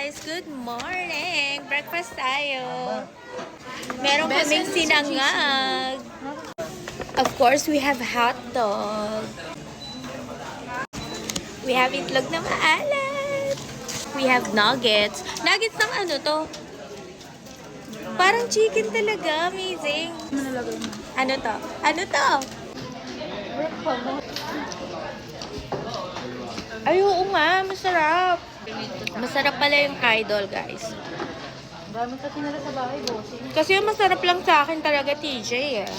guys! Good morning! Breakfast tayo. Meron kaming sinangag. Of course, we have hot dog. We have itlog na maalat. We have nuggets. Nuggets ng ano to? Parang chicken talaga. Amazing. Ano to? Ano to? Ay, oo nga. Masarap. Masarap pala yung idol, guys. Dami kasi nila sa bahay, bossing. Kasi masarap lang sa akin talaga, TJ, eh.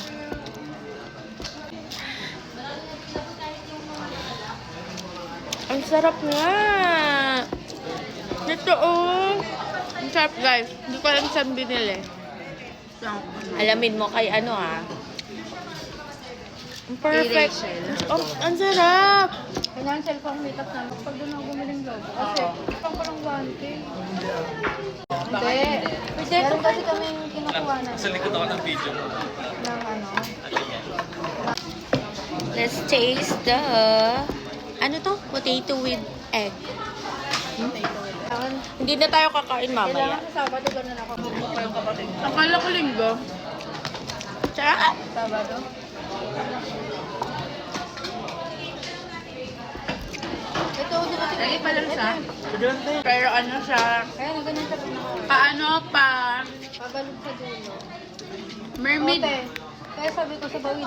Ang sarap nga. Ito, oh. Ang sarap, guys. Hindi ko alam saan binili. Alamin mo kay ano, ah. Ang perfect. Oh, ang sarap. Financial pang meetup namin. Pag doon ako bumiling logo. Kasi, pang palang guante. Hindi. Meron kasi kaming kinukuha na. Sa likod ako ng video mo. Ng ano. Let's taste the... Ano to? Potato with egg. Kailangan, Hindi na tayo kakain mamaya. kailangan sa Sabado ganun ako. Akala ko linggo. Tsaka, Sabado. Ito, di ba? lagi pa lang siya. Pero ano siya, Kaya na ganyan siya pag nakawa. paano pa, Pagalog sa dulo. mermaid. Ote, kaya sabi ko sa bawin